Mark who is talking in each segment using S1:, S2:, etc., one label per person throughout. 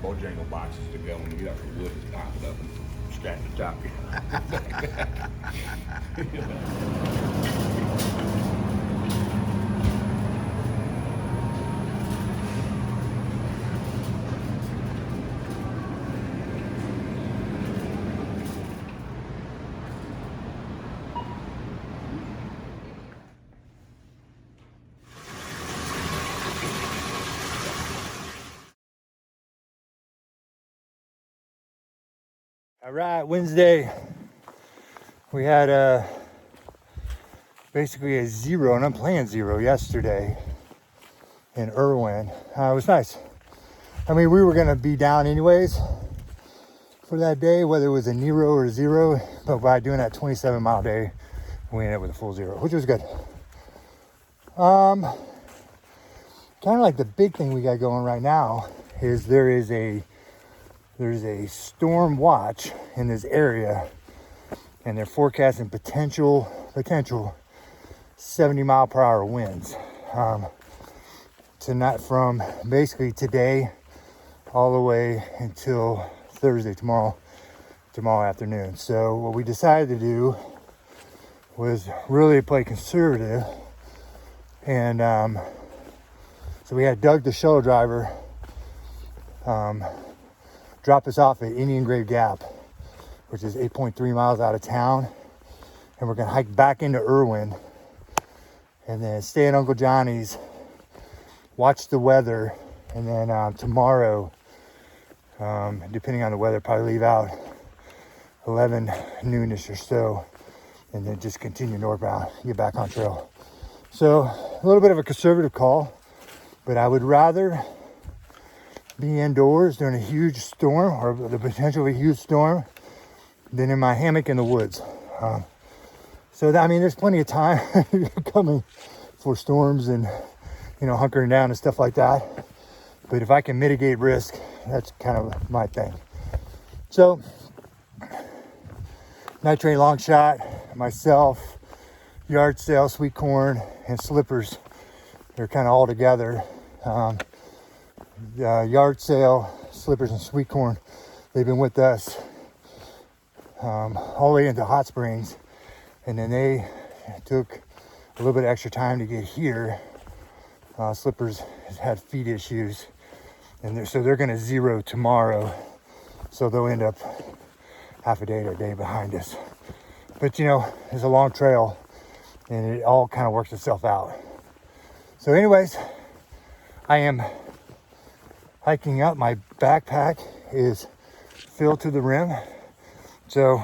S1: Bojangle boxes to go when you get up the wood, just pop it up and scratch the top.
S2: All right, Wednesday, we had basically a zero, an unplanned zero yesterday in Erwin. It was nice. I mean, we were gonna be down anyways for that day, whether it was a Nero or a zero, but by doing that 27-mile day, we ended up with a full zero, which was good. Kind of like the big thing we got going right now is there's a storm watch in this area, and they're forecasting potential 70-mile-per-hour winds tonight, from basically today all the way until Thursday, tomorrow afternoon. So what we decided to do was really play conservative, and so we had Doug, the shuttle driver, drop us off at Indian Grave Gap, which is 8.3 miles out of town, and we're gonna hike back into Erwin and then stay at Uncle Johnny's, watch the weather, and then tomorrow, depending on the weather, probably leave out 11 noonish or so, and then just continue northbound, get back on trail. So a little bit of a conservative call, but I would rather be indoors during a huge storm, or the potential of a huge storm, than in my hammock in the woods. So I mean, there's plenty of time coming for storms and, you know, hunkering down and stuff like that. But if I can mitigate risk, that's kind of my thing. So night train long shot, myself, yard sale, sweet corn, and slippers, they're kind of all together. Yard sale, slippers, and sweet corn, they've been with us all the way into Hot Springs, and then they took a little bit of extra time to get here. Slippers has had feet issues, and so they're going to zero tomorrow, so they'll end up half a day to a day behind us. But you know, it's a long trail, and it all kind of works itself out. So anyways, I am hiking up. My backpack is filled to the rim. So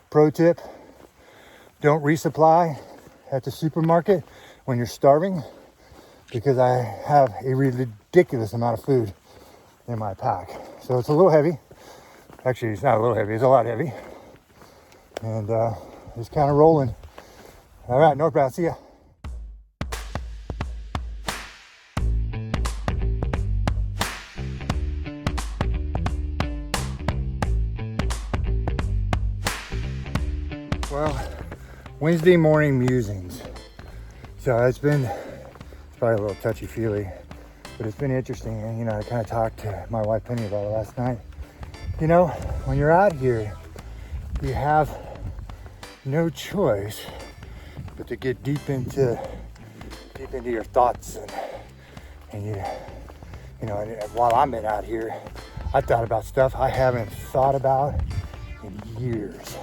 S2: pro tip, don't resupply at the supermarket when you're starving, because I have a ridiculous amount of food in my pack. So it's a little heavy. Actually, it's not a little heavy, it's a lot heavy. And just kind of rolling. All right, northbound, see ya. Well, Wednesday morning musings. So it's probably a little touchy-feely, but it's been interesting. And, you know, I kind of talked to my wife Penny about it last night. You know, when you're out here, you have no choice but to get deep into your thoughts, and you know, and while I'm out here, I thought about stuff I haven't thought about in years.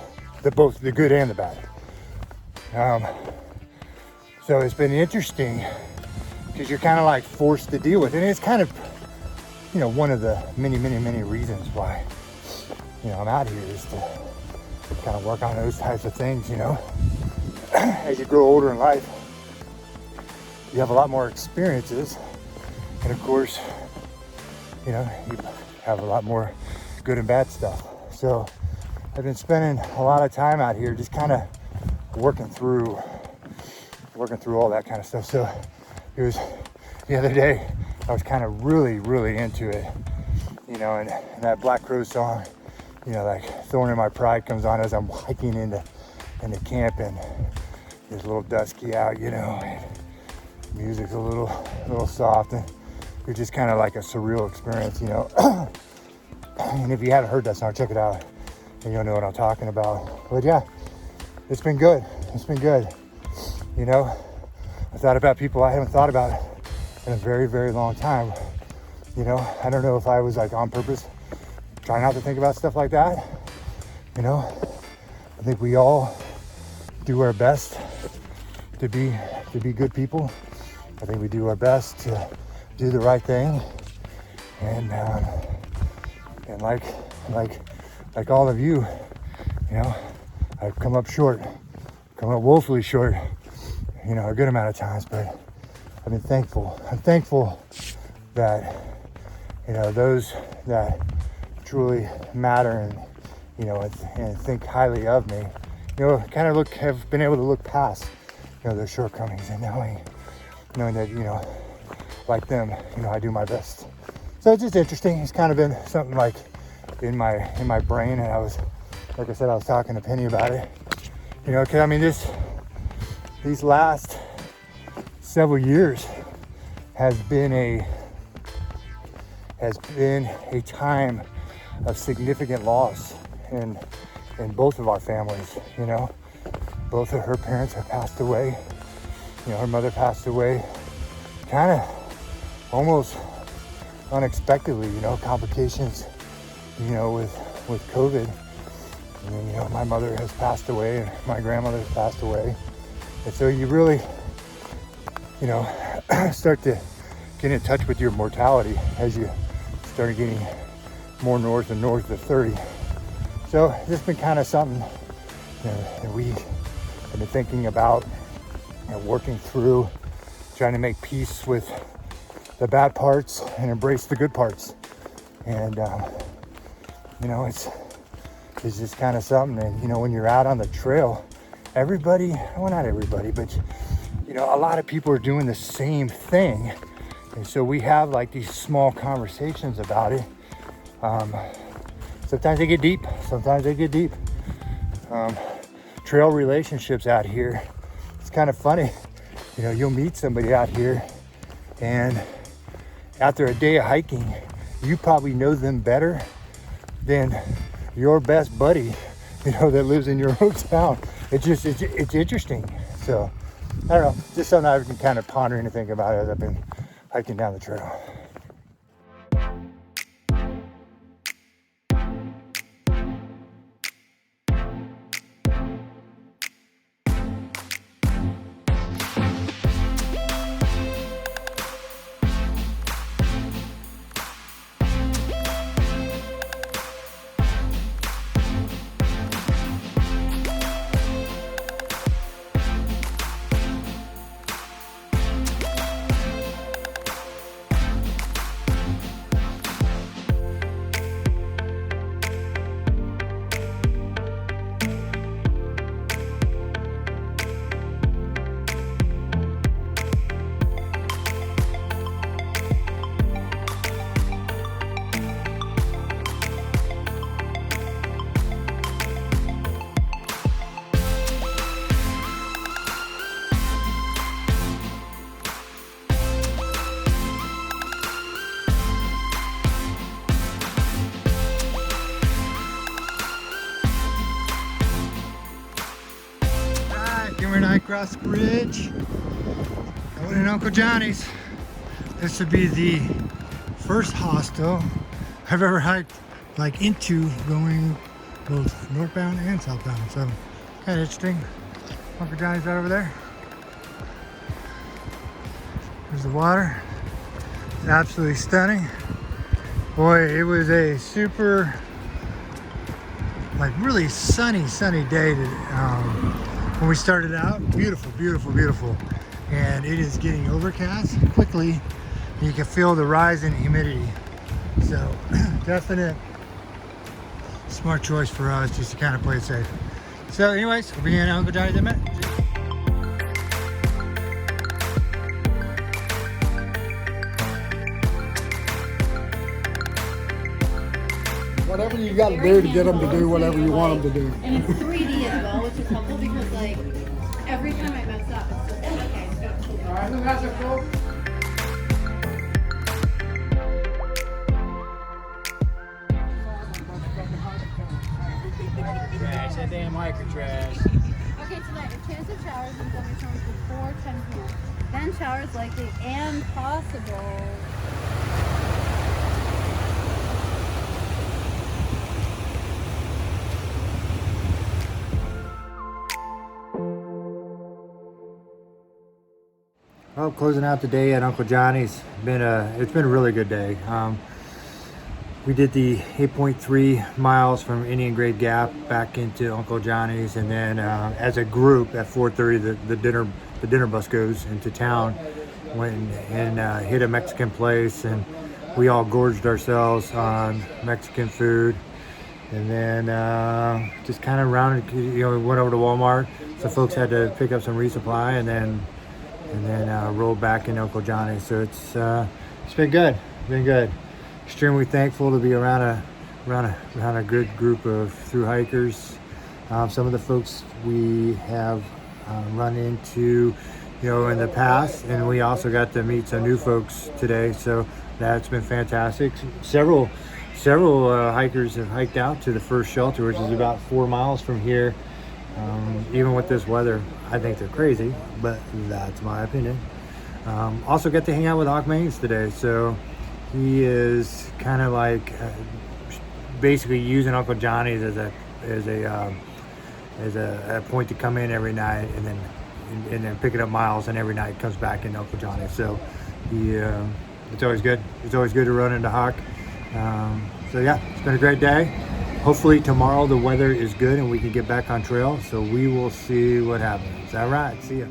S2: Both the good and the bad. So it's been interesting because you're kind of like forced to deal with it. And it's kind of, you know, one of the many reasons why, you know, I'm out here, is to kind of work on those types of things, you know. As you grow older in life, you have a lot more experiences. And of course, you know, you have a lot more good and bad stuff. So I've been spending a lot of time out here just kind of working through all that kind of stuff. So it was the other day, I was kind of really into it, you know, and that Black Crow song, you know, like Thorn in My Pride comes on as I'm hiking into camp, and it's a little dusky out, you know, and music's a little soft, and it's just kind of like a surreal experience, you know. And if you haven't heard that song, check it out and you'll know what I'm talking about. But yeah, it's been good. It's been good. You know, I thought about people I haven't thought about in a very, very long time. You know, I don't know if I was like on purpose trying not to think about stuff like that. You know, I think we all do our best to be good people. I think we do our best to do the right thing. And like all of you, you know, I've come up woefully short, you know, a good amount of times, but I've been thankful. I'm thankful that, you know, those that truly matter and, you know, and think highly of me, you know, kind of have been able to look past, you know, their shortcomings and knowing that, you know, like them, you know, I do my best. So it's just interesting. It's kind of been something like in my brain, and I was, like I said, I was talking to Penny about it, you know, because I mean, these last several years has been a time of significant loss in both of our families. You know, both of her parents have passed away. You know, her mother passed away kind of almost unexpectedly, you know, complications, you know, with COVID. And then, you know, my mother has passed away and my grandmother has passed away. And so you really, you know, start to get in touch with your mortality as you start getting more north and north of 30. So this has been kind of something, you know, that we have been thinking about and working through, trying to make peace with the bad parts and embrace the good parts. And, you know, it's just kind of something. And, you know, when you're out on the trail, everybody, well, not everybody, but, you know, a lot of people are doing the same thing. And so we have like these small conversations about it. Sometimes they get deep, sometimes they get deep. Trail relationships out here, it's kind of funny. You know, you'll meet somebody out here and after a day of hiking, you probably know them better than your best buddy, you know, that lives in your hometown. It's interesting. So I don't know, just something I've been kind of pondering and thinking about as I've been hiking down the trail. When I cross the bridge, going in Uncle Johnny's. This would be the first hostel I've ever hiked like into, going both northbound and southbound. So kind of interesting. Uncle Johnny's right over there. There's the water. It's absolutely stunning. Boy, it was a super, like really sunny day when we started out. Beautiful. And it is getting overcast quickly. You can feel the rise in humidity. So definite smart choice for us just to kind of play it safe. So anyways, we'll be in Uncle Johnny's in a minute.
S3: Whatever you got to do to get them to do whatever you want them to do.
S4: And it's 3D as well, which is helpful because, like, every time I mess up, it's just okay.
S3: All right, that's a cool.
S5: thunderstorms before 10 p.m. Then showers likely and possible.
S2: Well, closing out the day at Uncle Johnny's. It's been a really good day. We did the 8.3 miles from Indian Grave Gap back into Uncle Johnny's, and then as a group at 4:30, the dinner bus goes into town. Went and hit a Mexican place, and we all gorged ourselves on Mexican food. And then just kind of rounded, we went over to Walmart. So folks had to pick up some resupply, and then rolled back in Uncle Johnny's. So it's been good. Been good. Extremely thankful to be around a good group of thru hikers. Some of the folks we have run into, in the past, and we also got to meet some new folks today. So that's been fantastic. Several hikers have hiked out to the first shelter, which is about 4 miles from here. Even with this weather, I think they're crazy, but that's my opinion. Also got to hang out with Hawk Mains today, so he is kind of like basically using Uncle Johnny's as a point to come in every night, and then picking up miles, and every night comes back in Uncle Johnny's. So it's always good. It's always good to run into Hawk. So yeah, it's been a great day. Hopefully tomorrow the weather is good and we can get back on trail. So we will see what happens. All right, see ya.